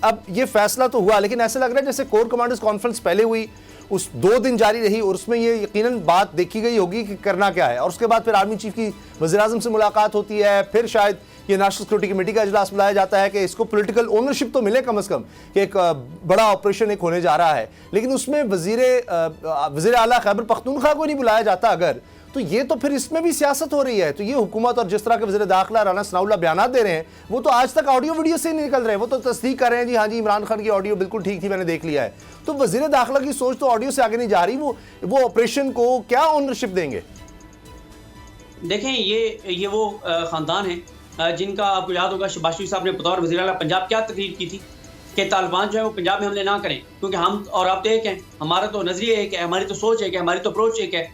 اب یہ فیصلہ تو ہوا لیکن ایسا لگ رہا ہے جیسے کور کمانڈرز کانفرنس پہلے ہوئی اس 2 دن جاری رہی اور اس میں یہ یقیناً بات دیکھی گئی ہوگی کہ کرنا کیا ہے، اور اس کے بعد پھر آرمی چیف کی وزیراعظم سے ملاقات ہوتی ہے، پھر شاید یہ نیشنل سیکورٹی کمیٹی کا اجلاس بلایا جاتا ہے کہ اس کو پولیٹیکل اونرشپ تو ملے کم از کم کہ ایک بڑا آپریشن ایک ہونے جا رہا ہے، لیکن اس میں وزیر اعلیٰ خیبر پختونخوا کو نہیں بلایا جاتا اگر تو یہ تو پھر اس میں بھی سیاست ہو رہی ہے۔ تو یہ حکومت اور جس طرح کے وزیر داخلہ رانا ثناء اللہ بیانات دے رہے ہیں وہ تو آج تک آڈیو ویڈیو سے ہی نہیں نکل رہے ہیں، وہ تو تصدیق کر رہے ہیں جی ہاں جی عمران خان کی آڈیو بالکل ٹھیک تھی میں نے دیکھ لیا ہے۔ تو وزیر داخلہ کی سوچ تو آڈیو سے آگے نہیں جا رہی، وہ آپریشن کو کیا اونرشپ دیں گے؟ دیکھیں یہ وہ خاندان ہیں جن کا آپ کو یاد ہوگا شہباز شریف صاحب نے بطور وزیر اعلیٰ پنجاب کیا تقریر کی تھی کہ طالبان جو ہے وہ پنجاب میں حملے نہ کریں، کیونکہ ہم اور آپ تو ایک ہیں، ہمارا تو نظریہ ایک ہے، ہماری تو سوچ ایک ہے، ہماری تو اپروچ ایک ہے۔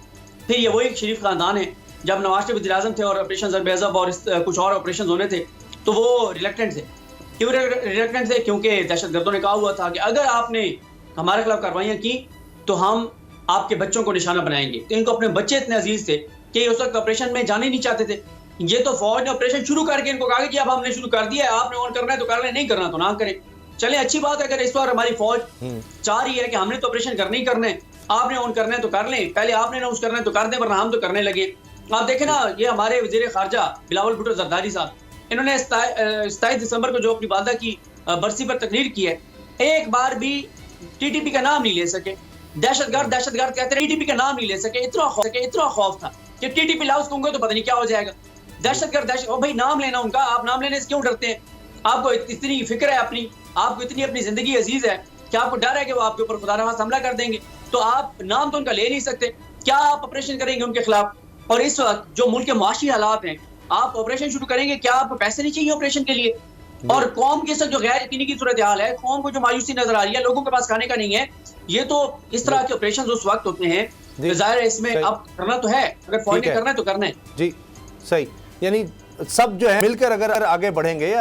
پھر یہ وہی ایک شریف خاندان ہے، جب نواز شریف وزیر اعظم تھے اور آپریشن ضرب عضب اور کچھ اور آپریشن ہونے تھے تو وہ ریلیکٹنٹ تھے۔ کیوں ریلیکٹنٹ تھے؟ کیونکہ دہشت گردوں نے کہا ہوا تھا کہ اگر آپ نے ہمارے خلاف کارروائیاں کی تو ہم آپ کے بچوں کو نشانہ بنائیں گے۔ تو ان کو اپنے بچے اتنے عزیز تھے کہ اس وقت آپریشن میں جانے نہیں چاہتے تھے۔ یہ تو فوج نے آپریشن شروع کر کے ان کو کہا کہ اب ہم نے شروع کر دیا ہے، آپ نے آن کرنا ہے تو کر لیں، نہیں کرنا تو نہ کریں۔ چلیں اچھی بات ہے اگر اس بار ہماری فوج چاہ رہی ہے کہ ہم نے تو آپریشن کرنا ہی کرنا ہے، آپ نے آن کرنا ہے تو کر لیں، پہلے آپ نے اناؤنس کرنا ہے تو کر دیں ورنہ ہم تو کرنے لگے۔ آپ دیکھیں نا یہ ہمارے وزیر خارجہ بلاول بھٹو زرداری صاحب، انہوں نے 27 دسمبر کو جو اپنی والدہ کی برسی پر تقریر کی ہے، ایک بار بھی ٹی ٹی پی کا نام نہیں لے سکے۔ دہشت گرد کہتے ہیں، ٹی ٹی پی کا نام نہیں لے سکے۔ اتنا خوف تھا کہ ٹی ٹی پی لاؤز کہوں گے تو پتہ نہیں کیا ہو جائے گا۔ دہشت گرد بھائی نام لینا ان کا، آپ نام لینے سے کیوں ڈرتے ہیں؟ آپ کو اتنی فکر ہے اپنی، آپ کو اتنی اپنی زندگی عزیز ہے کہ آپ کو ڈر ہے کہ وہ آپ کے اوپر خدا نخواستہ حملہ کر دیں گے، تو آپ نام تو ان کا لے نہیں سکتے۔ کیا آپ آپریشن کریں گے ان کے خلاف؟ اور اس وقت جو ملک کے معاشی حالات ہیں، آپ آپریشن شروع کریں گے، کیا آپ کو پیسے نہیں چاہیے آپریشن کے لیے؟ اور قوم کے ساتھ جو غیر یقینی کی صورتحال ہے، قوم کو جو مایوسی نظر آ رہی ہے، لوگوں کے پاس کھانے کا نہیں ہے، یہ تو اس طرح کے آپریشن اس وقت ہوتے ہیں، ظاہر ہے اس میں اب کرنا تو ہے، اگر فوج نے کرنا ہے تو کرنا ہے۔ جی صحیح، یعنی سب جو ہے مل کر اگر آگے بڑھیں گے،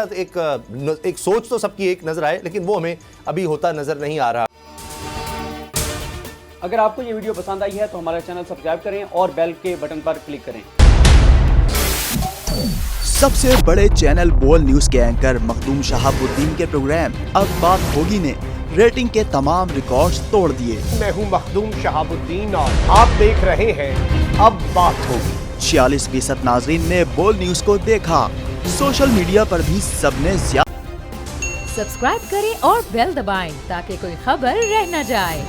ایک سوچ تو سب کی ایک نظر آئے، لیکن وہ ہمیں ابھی ہوتا نظر نہیں آ رہا۔ اگر آپ کو یہ ویڈیو پسند آئی ہے تو ہمارا چینل سبسکرائب کریں اور بیل کے بٹن پر کلک کریں۔ سب سے بڑے چینل بول نیوز کے اینکر مخدوم شہاب الدین کے پروگرام اب بات ہوگی نے ریٹنگ کے تمام ریکارڈز توڑ دیے۔ میں ہوں مخدوم شہاب الدین اور آپ دیکھ رہے ہیں اب بات ہوگی۔ 46% ناظرین نے بول نیوز کو دیکھا، سوشل میڈیا پر بھی سب نے سبسکرائب کریں اور بیل دبائیں تاکہ کوئی خبر رہ نہ جائے۔